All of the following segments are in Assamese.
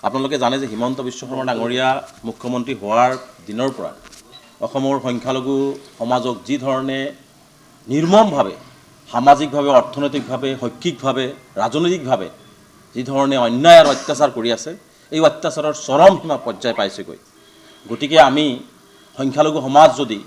আপোনালোকে জানে যে হিমন্ত বিশ্ব শৰ্মা ডাঙৰীয়া মুখ্যমন্ত্ৰী হোৱাৰ দিনৰ পৰা অসমৰ সংখ্যালঘু সমাজক যি ধৰণে নিৰ্মমভাৱে সামাজিকভাৱে অৰ্থনৈতিকভাৱে শৈক্ষিকভাৱে ৰাজনৈতিকভাৱে যি ধৰণে অন্যায় আৰু অত্যাচাৰ কৰি আছে এই অত্যাচাৰৰ চৰম সীমা পৰ্যায় পাইছেগৈ গতিকে আমি সংখ্যালঘু সমাজ যদি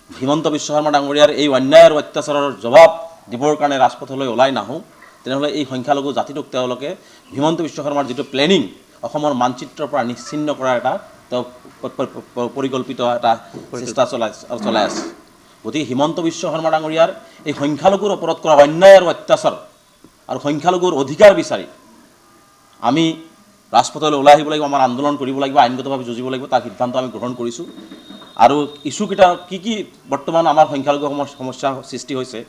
হিমন্ত বিশ্ব শৰ্মা ডাঙৰীয়াৰ এই অন্যায় আৰু অত্যাচাৰৰ জবাব দিবৰ কাৰণে ৰাজপথলৈ ওলাই নাহোঁ তেনেহ'লে এই সংখ্যালঘু জাতিটোক তেওঁলোকে হিমন্ত বিশ্ব শৰ্মাৰ যিটো প্লেনিং অসমৰ মানচিত্ৰৰ পৰা নিশ্চিহ্ন কৰাৰ এটা তেওঁ পৰিকল্পিত এটা চেষ্টা চলাই আছে গতিকে হিমন্ত বিশ্ব শৰ্মা ডাঙৰীয়াৰ এই সংখ্যালঘুৰ ওপৰত কৰা অন্যায় আৰু অত্যাচাৰ আৰু সংখ্যালঘুৰ অধিকাৰ বিচাৰি আমি ৰাজপথলৈ ওলাই আহিব লাগিব আমাৰ আন্দোলন কৰিব লাগিব আইনগতভাৱে যুঁজিব লাগিব তাৰ সিদ্ধান্ত আমি গ্ৰহণ কৰিছোঁ আৰু ইছ্যুকেইটা কি বৰ্তমান আমাৰ সংখ্যালঘু সমস্যা সৃষ্টি হৈছে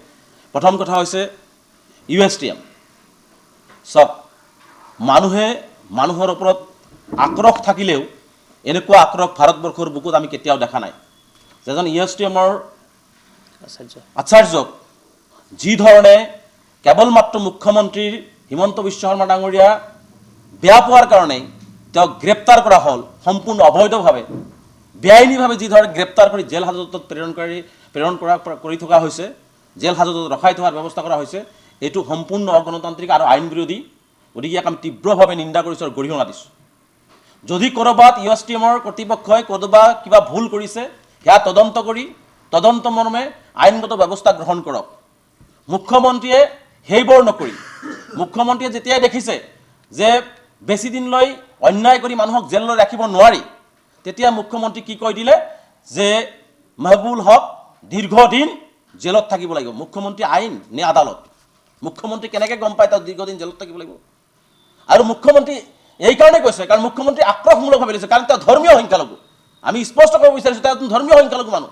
প্ৰথম কথা হৈছে USTM সব মানুহৰ ওপৰত আক্ৰোশ থাকিলেও এনেকুৱা আক্ৰোশ ভাৰতবৰ্ষৰ বুকুত আমি কেতিয়াও দেখা নাই যেজন USTMৰ আচাৰ্যক যি ধৰণে কেৱল মাত্ৰ মুখ্যমন্ত্ৰীৰ হিমন্ত বিশ্ব শৰ্মা ডাঙৰীয়া বেয়া পোৱাৰ কাৰণে তেওঁক গ্ৰেপ্তাৰ কৰা হ'ল সম্পূৰ্ণ অবৈধভাৱে বেআইনীভাৱে যি ধৰণে গ্ৰেপ্তাৰ কৰি জেল হাজতত প্ৰেৰণ কৰি থকা হৈছে জেল হাজতত ৰখাই থোৱাৰ ব্যৱস্থা কৰা হৈছে এইটো সম্পূৰ্ণ অগণতান্ত্ৰিক আৰু আইন বিৰোধী গতিকে ইয়াক আমি তীব্ৰভাৱে নিন্দা কৰিছোঁ আৰু গৰিহণা দিছোঁ যদি ক'ৰবাত USTMৰ কৰ্তৃপক্ষই ক'ৰবাত কিবা ভুল কৰিছে সেয়া তদন্ত কৰি তদন্ত মৰ্মে আইনগত ব্যৱস্থা গ্ৰহণ কৰক মুখ্যমন্ত্ৰীয়ে সেইবোৰ নকৰি মুখ্যমন্ত্ৰীয়ে যেতিয়াই দেখিছে যে বেছি দিনলৈ অন্যায় কৰি মানুহক জেললৈ ৰাখিব নোৱাৰি তেতিয়া মুখ্যমন্ত্ৰী কি কৈ দিলে যে মাহবুবুল হক দীৰ্ঘদিন জেলত থাকিব লাগিব মুখ্যমন্ত্ৰী আইন নে আদালত মুখ্যমন্ত্ৰী কেনেকৈ গম পায় তেওঁ দীৰ্ঘদিন জেলত থাকিব লাগিব আৰু মুখ্যমন্ত্ৰী এই কাৰণে কৈছে কাৰণ মুখ্যমন্ত্ৰী আক্ৰোশমূলকভাৱে লৈছে কাৰণ তেওঁ ধৰ্মীয় সংখ্যালঘু আমি স্পষ্ট কৰিব বিচাৰিছোঁ তেওঁ ধৰ্মীয় সংখ্যালঘু মানুহ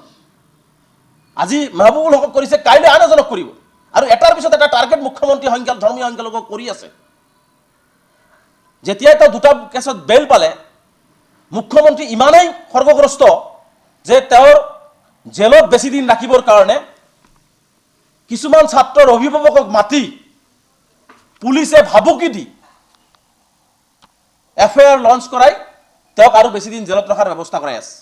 আজি মাহবুবুল হকক কৰিছে কাইলৈ আন এজনক কৰিব আৰু এটাৰ পিছত এটা টাৰ্গেট মুখ্যমন্ত্ৰী ধৰ্মীয় সংখ্যালঘুক কৰি আছে যেতিয়াই তেওঁ দুটা কেছত বেল পালে মুখ্যমন্ত্ৰী ইমানেই সৰ্বগ্ৰস্ত যে তেওঁৰ জেলত বেছি দিন ৰাখিবৰ কাৰণে কিছুমান ছাত্ৰৰ অভিভাৱকক মাতি পুলিচে ভাবুকি দি FIR লঞ্চ কৰাই তেওঁক আৰু বেছি দিন জেলত ৰখাৰ ব্যৱস্থা কৰাই আছে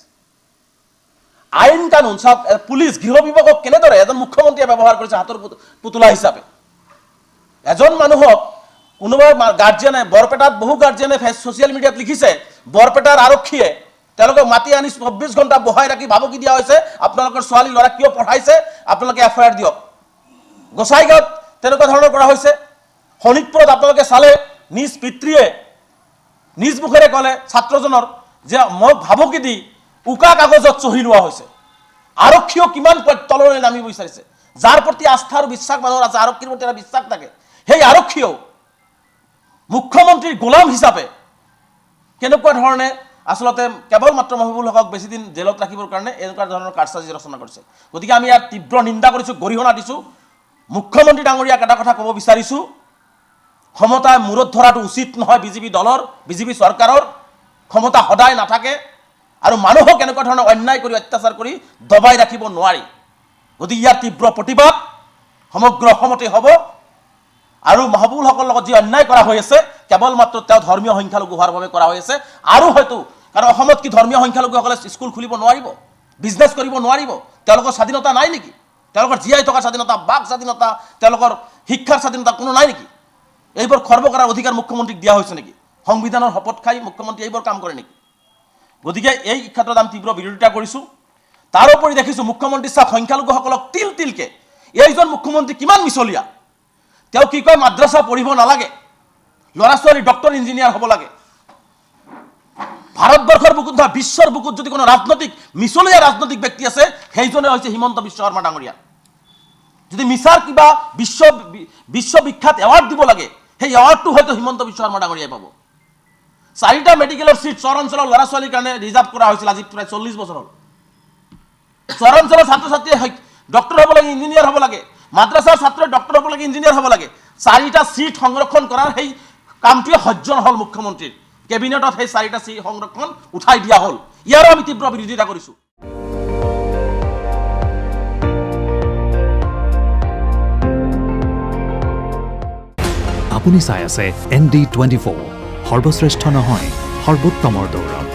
আইন কানুন সব পুলিচ গৃহ বিভাগক কেনেদৰে এজন মুখ্যমন্ত্ৰীয়ে ব্যৱহাৰ কৰিছে হাতৰ পুতলা হিচাপে এজন মানুহক কোনোবা গাৰ্জিয়ানে বৰপেটাত বহু গাৰ্জিয়ানে ছ'চিয়েল মিডিয়াত লিখিছে বৰপেটাৰ আৰক্ষীয়ে তেওঁলোকক মাতি আনি 24 ঘণ্টা বহাই ৰাখি ভাবুকি দিয়া হৈছে আপোনালোকৰ ছোৱালী ল'ৰা কিয় পঢ়াইছে আপোনালোকে FIR দিয়ক গোসাইগাঁৱত তেনেকুৱা ধৰণৰ কৰা হৈছে শোণিতপুৰত আপোনালোকে চালে নিজ পিতৃয়ে নিজ মুখেৰে ক'লে ছাত্ৰজনৰ যে মোক ভাবুকি দি উকা কাগজত চহী লোৱা হৈছে আৰক্ষীও কিমান তললৈ নামিব বিচাৰিছে যাৰ প্ৰতি আস্থা আৰু বিশ্বাস মানুহৰ আছে আৰক্ষীৰ প্ৰতি এটা বিশ্বাস থাকে সেই আৰক্ষীও মুখ্যমন্ত্ৰীৰ গোলাম হিচাপে কেনেকুৱা ধৰণে আসলতে কেৱল মাত্ৰ মাহবুবুল হকক বেছি দিন জেলত ৰাখিবৰ কাৰণে এনেকুৱা ধৰণৰ কাৰ্যসূচী ৰচনা কৰিছে গতিকে আমি ইয়াৰ তীব্ৰ নিন্দা কৰিছোঁ গৰিহণা দিছোঁ মুখ্যমন্ত্ৰী ডাঙৰীয়াক এটা কথা ক'ব বিচাৰিছোঁ ক্ষমতাৰ মূৰত ধৰাটো উচিত নহয় বিজেপি চৰকাৰৰ ক্ষমতা সদায় নাথাকে আৰু মানুহক এনেকুৱা ধৰণৰ অন্যায় কৰি অত্যাচাৰ কৰি দবাই ৰাখিব নোৱাৰি গতিকে ইয়াৰ তীব্ৰ প্ৰতিবাদ সমগ্ৰ অসমতে হ'ব আৰু মাহবুবুল হকৰ লগত যি অন্যায় কৰা হৈ আছে কেৱল মাত্ৰ তেওঁ ধৰ্মীয় সংখ্যালঘু হোৱাৰ বাবে কৰা হৈ আছে আৰু হয়তো কাৰণ অসমত কি ধৰ্মীয় সংখ্যালঘুসকলে স্কুল খুলিব নোৱাৰিব বিজনেছ কৰিব নোৱাৰিব তেওঁলোকৰ স্বাধীনতা নাই নেকি তেওঁলোকৰ জীয়াই থকাৰ স্বাধীনতা বাক স্বাধীনতা তেওঁলোকৰ শিক্ষাৰ স্বাধীনতা কোনো নাই নেকি এইবোৰ খৰ্ব কৰাৰ অধিকাৰ মুখ্যমন্ত্ৰীক দিয়া হৈছে নেকি সংবিধানৰ শপত খাই মুখ্যমন্ত্ৰী এইবোৰ কাম কৰে নেকি গতিকে এই ক্ষেত্ৰত আমি তীব্ৰ বিৰোধিতা কৰিছোঁ তাৰোপৰি দেখিছোঁ মুখ্যমন্ত্ৰী চাওক সংখ্যালঘুসকলক তিলকে এইজন মুখ্যমন্ত্ৰী কিমান মিছলীয়া তেওঁ কি কয় মাদ্ৰাছা পঢ়িব নালাগে ল'ৰা ছোৱালী ডক্টৰ ইঞ্জিনিয়াৰ হ'ব লাগে ভাৰতবৰ্ষৰ বুকুত বা বিশ্বৰ বুকুত যদি কোনো ৰাজনৈতিক মিছলীয়া ৰাজনৈতিক ব্যক্তি আছে সেইজনে হৈছে হিমন্ত বিশ্ব শৰ্মা ডাঙৰীয়া যদি মিছাৰ কিবা বিশ্ববিখ্যাত এৱাৰ্ড দিব লাগে সেই এৱাৰ্ডটো হয়তো হিমন্ত বিশ্ব শৰ্মা ডাঙৰীয়াই পাব 4টা মেডিকেলৰ সিট চৰ অঞ্চলৰ ল'ৰা ছোৱালীৰ কাৰণে ৰিজাৰ্ভ কৰা হৈছিল আজি প্ৰায় 40 বছৰ হ'ল চৰ অঞ্চলৰ ছাত্ৰ ছাত্ৰীয়ে ডক্টৰ হ'ব লাগে ইঞ্জিনিয়াৰ হ'ব লাগে মাদ্ৰাছাৰ ছাত্ৰই ডক্টৰ হ'ব লাগে ইঞ্জিনিয়াৰ হ'ব লাগে 4টা সিট সংৰক্ষণ কৰাৰ সেই কামটোৱে সহ্য নহ'ল মুখ্যমন্ত্ৰীৰ কেবিনেটত সেই 4টা সিট সংৰক্ষণ উঠাই দিয়া হ'ল ইয়াৰো আমি তীব্ৰ বিৰোধিতা কৰিছোঁ আপুনি চাই আছে ND24 সৰ্বশ্ৰেষ্ঠ নহয় সৰ্বোত্তমৰ দৌৰত।